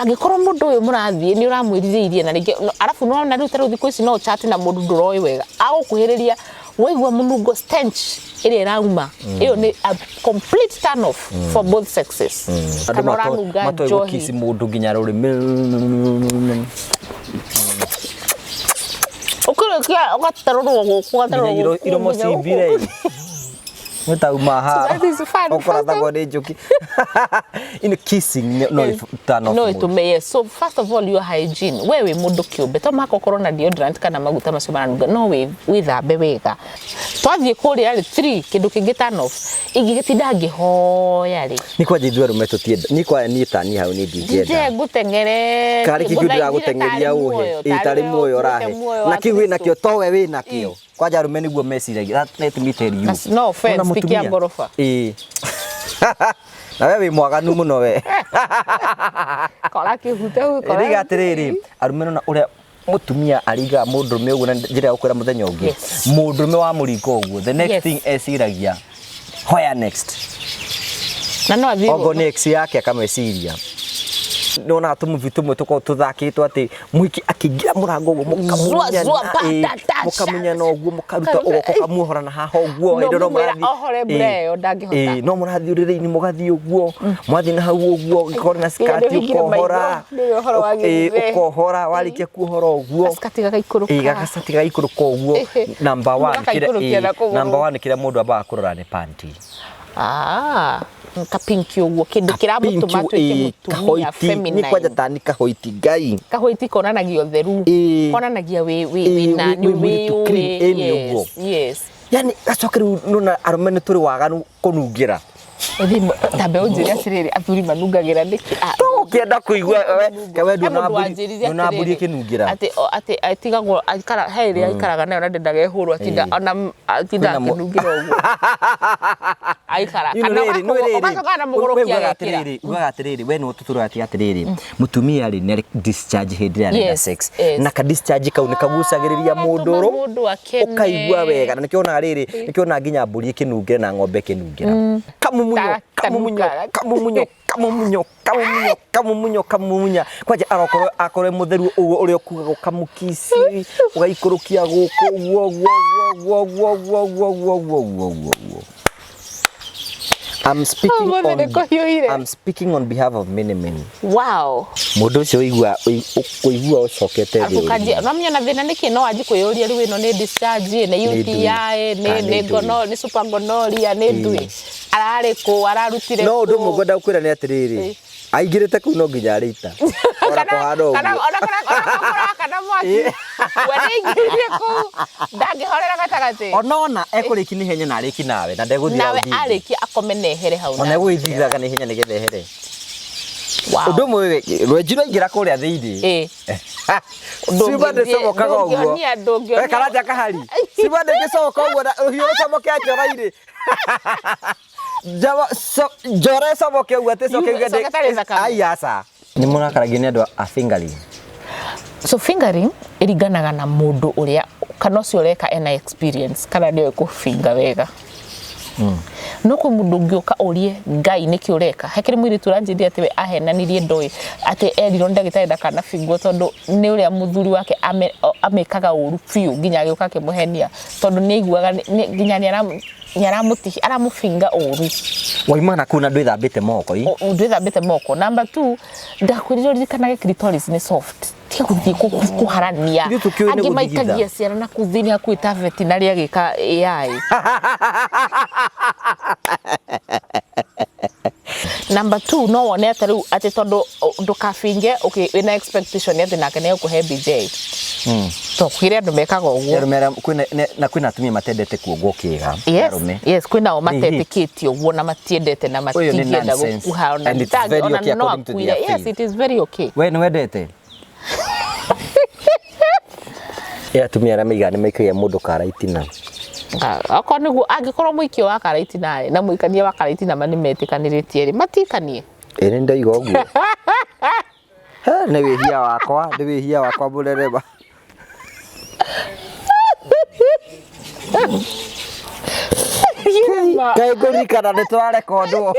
angikorwo mundu uyu murathie ni uramwiririirie na ringi arafu no na riu taru thikũ ici no chat na mundu nduroi wega agukuhiriria waigua munungo stench iri irauma iyo ni a complete turn off for both sexes kana uranunga njohi kisi mundu nginya rurimi ukurikia ugatarurwo gukugatarurwo iromo cibire Mutauma ha. Okoratagwo ni njuki. In kissing no turn off. No it may. So first of all your hygiene. Wewe mundu kiumbe to mako corona deodorant kana maguta macio maranunga no we withambe wega. Twathie kuri ari 3 kindu kingi turn off. Igigitinda ngihoya ri. Ni kwa jithwe rume tutienda. Ni kwa ni tani hau ni ndingenda. Je gutengere. Kari kigudira gutengeria uhe. Itari muoyo rahe. Na kiwi nakio towe wi nakio. Kwa jarume niguo meciragia. Let me tell you. No offense pikia gorofa. Na wewe mwaganu muno we. Kora kihuta hu kora. Riga atiriri arume na uria mutumia ariga mundurume uguo na njira ya kwira muthenya ungi. Mundurume wa muriko uguo. The next thing esiragia. Hoya next. Na no athio. Ogo next yake akameciria. Nona tumuvi tumwe tuko tuthakitwo ati mwiki akigira murango uguo mukamunya no uguo mukaruta ugoko kamuhora na haha uguo indo no murathi ohore breo ndangihota no murathi urire-ini mugathi uguo mwathi na hau uguo ngikora na skati ukohora ukohora warikia kuhora uguo skati gagaikuruka gagacati gagaikuruka uguo number 1 kira mundu amba kurora ni panty kapinki uguo kindu kiramutuma tukimutumia feminine ni kwaja tani kahoiti gai kahoiti konanagio theru konanagia we na niwe uguo yes yani gacokeru nona arumene turi waganu kunungira tambe unjiria siriri athuri manungagira niki ukienda kuigua we ndona mburi kinungira ati tigagwo aikara heiri aikaraga nayo na ndendage hurwo atinda kinungira uguo aikara kana kana muguru kiagatiri ugatiriri we no tuturo atiriri mutumia ri ne discharge hindira na sex na ka discharge kau ni kagucagiriria munduru ukaigua wega na nikiona riri nikiona nginya mburi kinungira na ng'ombe kinungira kamumunyo kwaje akore mutheru uguo uri okuga kamukisi ugaikurukia guku I'm speaking on behalf of many men. Wow. Mundu ucio igua ucokete thi. Afukaje namnya na thina niki no aji kuyuria riu ino ni discharge ni UTI ni gono ni super gonorrhea ni ndui. Arari ku ararutire. No ndu mugwenda ukwira ni atiriri. Aigirite ku no nginya rita. Ora kohado. Kana mwaki. Wari igirire ku ndangihorera gatagati. Onona ekuriki ni henya na ariki nawe na ndeguthira uthi. Nawe ariki akomene here hau. Ona gwithiraga ni henya ni gethehere. Wow. Undu mwe rwejiro igira kuria thiini. Sibade somokaga uguo. We karaja kahari. Sibade gisoka uguo uhiyo somoke ajoraire. Jawa jore somoke uguo tesoke gede. Ayasa. Ni murakaragia ni andu a fingering. So fingering iriganaga na mundu uria kana ucio ureka ena experience kana ndiwe kufinga wega. No ku mundu ngioka urie ngai niki ureka hekiri mwiri turanjithia ati we ahenanirie ndoi ati eriro ndagitari ndakana fingo tondu ni uria muthuri wake amekaga uru fiu nginya agioka kimuhenia tondu ni iguaga nginya ni aramufinga uru waimana kuna ndwithambite moko ndwithambite moko. Number 2 ndakwiriro kana clitoris ni soft tia kuthii kuharania angi maikagia ciana na kuthini hakuita veterinary agika AI. Number 2 no wone atari ati tondu ndukafinge okay wina expectation ati nake ne kuhe BJ to kwire andu mekaga uguo na kwina atumia matendete kuogwo kiga arume yes kwina o matetikitio uguo na matiendete na matigienda gukuha ona ndage ona no akwire yes it is very okay we ni wendete ya atumia ra meiga ni maikagia mundu karaitina akwa niguo angikorwo muikio wa karaitina na muikania wa karaitina mani metikaniretie ri matikanie ene ndaiga uguo ni wihia wakwa burereba kai gurikana ni twa rekondo